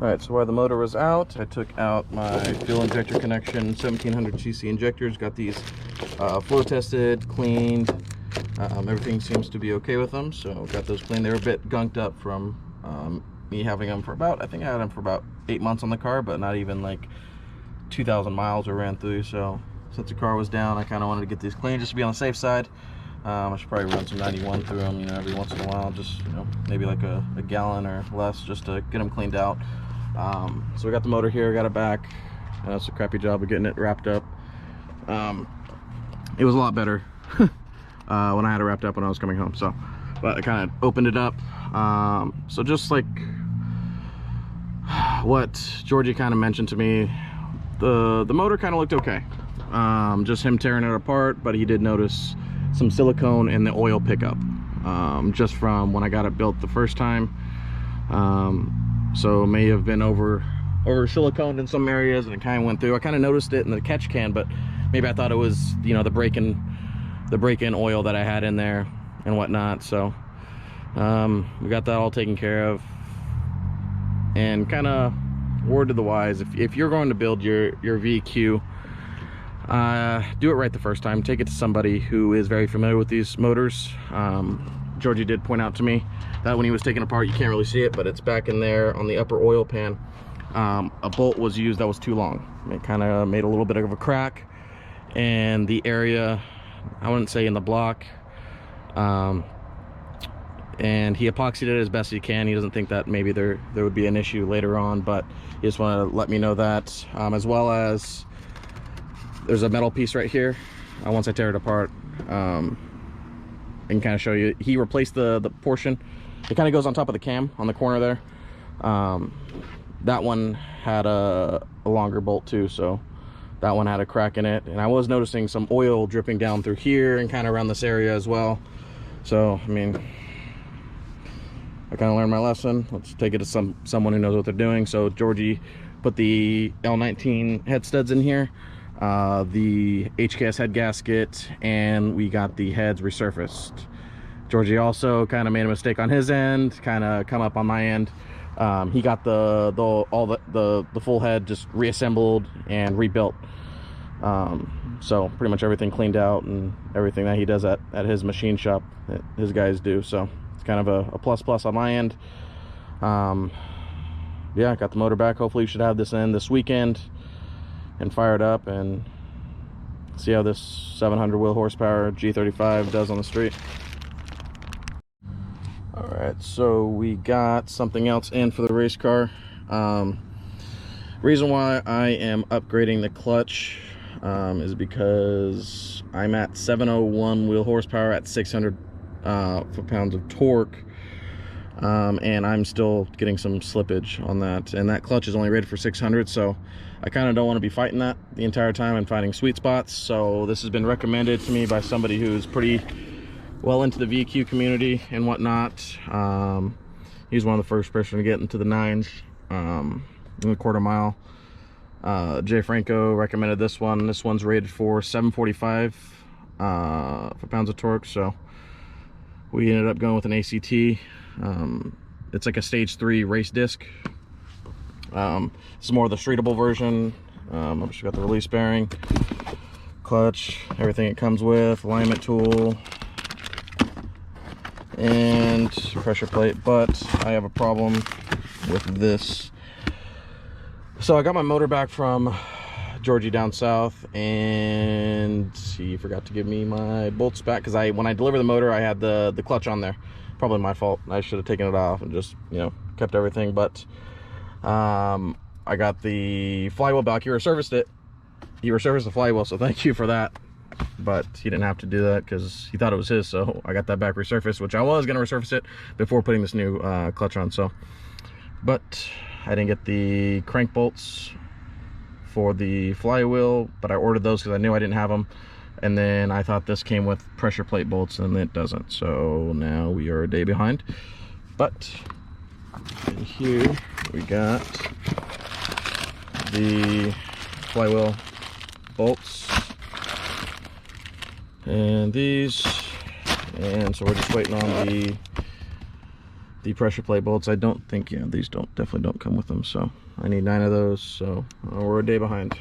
Alright, so while the motor was out, I took out my fuel injector connection, 1700cc injectors, got these flow tested, cleaned. Everything seems to be okay with them, so got those cleaned. They were a bit gunked up from me having them for about, I think I had them for about 8 months on the car, but not even like 2,000 miles we ran through. So since the car was down, I kind of wanted to get these cleaned just to be on the safe side. I should probably run some 91 through them, you know, every once in a while, just, you know, maybe like a gallon or less, just to get them cleaned out. So we got the motor here, got it back. It's a crappy job of getting it wrapped up. It was a lot better when I had it wrapped up when I was coming home. So, but I kind of opened it up. So just like what Georgie kind of mentioned to me, the motor kind of looked okay. Just him tearing it apart, but he did notice some silicone in the oil pickup, just from when I got it built the first time. So it may have been over siliconed in some areas, and it kind of went through. I kind of noticed it in the catch can, but maybe I thought it was, you know, the break-in oil that I had in there and whatnot. So we got that all taken care of. And kind of word to the wise, if you're going to build your VQ, do it right the first time. Take it to somebody who is very familiar with these motors. Georgie did point out to me that when he was taking apart, you can't really see it, but it's back in there on the upper oil pan. A bolt was used that was too long. It kind of made a little bit of a crack, and the area, I wouldn't say in the block, and he epoxied it as best he can. He doesn't think that maybe there would be an issue later on, but he just wanted to let me know that, as well as there's a metal piece right here. Once I tear it apart, I can kind of show you. He replaced the portion. It kind of goes on top of the cam on the corner there. That one had a longer bolt too, so that one had a crack in it. And I was noticing some oil dripping down through here and kind of around this area as well. So, I mean, I kind of learned my lesson. Let's take it to someone who knows what they're doing. So Georgie put the L19 head studs in here, the HKS head gasket, and we got the heads resurfaced. Georgie also kind of made a mistake on his end, kind of come up on my end. He got the full head just reassembled and rebuilt. So pretty much everything cleaned out, and everything that he does at his machine shop, that his guys do. So it's kind of a plus on my end. Yeah, got the motor back. Hopefully you should have this in this weekend and fire it up and see how this 700 wheel horsepower G35 does on the street. All right, so we got something else in for the race car. Reason why I am upgrading the clutch is because I'm at 701 wheel horsepower at 600 foot-pounds of torque, and I'm still getting some slippage on that, and that clutch is only rated for 600, so I kind of don't want to be fighting that the entire time and finding sweet spots. So this has been recommended to me by somebody who's pretty well into the VQ community and whatnot. He's one of the first person to get into the 9s in the quarter mile. Jay Franco recommended this one. This one's rated for 745 foot-pounds of torque, so we ended up going with an ACT. It's like a stage 3 race disc. It's more of the streetable version. Obviously got the release bearing, clutch, everything it comes with, alignment tool, and pressure plate. But I have a problem with this. So I got my motor back from Georgie down south, and he forgot to give me my bolts back, because when I delivered the motor, I had the clutch on there. Probably my fault. I should have taken it off and just, you know, kept everything. But I got the flywheel back. He resurfaced it. He resurfaced the flywheel, so thank you for that. But he didn't have to do that because he thought it was his, so I got that back resurfaced, which I was going to resurface it before putting this new clutch on. So, but I didn't get the crank bolts for the flywheel, but I ordered those because I knew I didn't have them. And then I thought this came with pressure plate bolts, and it doesn't. So now we are a day behind. But in here we got the flywheel bolts and these, and so we're just waiting on the the pressure plate bolts. I don't think, yeah, these definitely don't come with them, so I need 9 of those, so we're a day behind.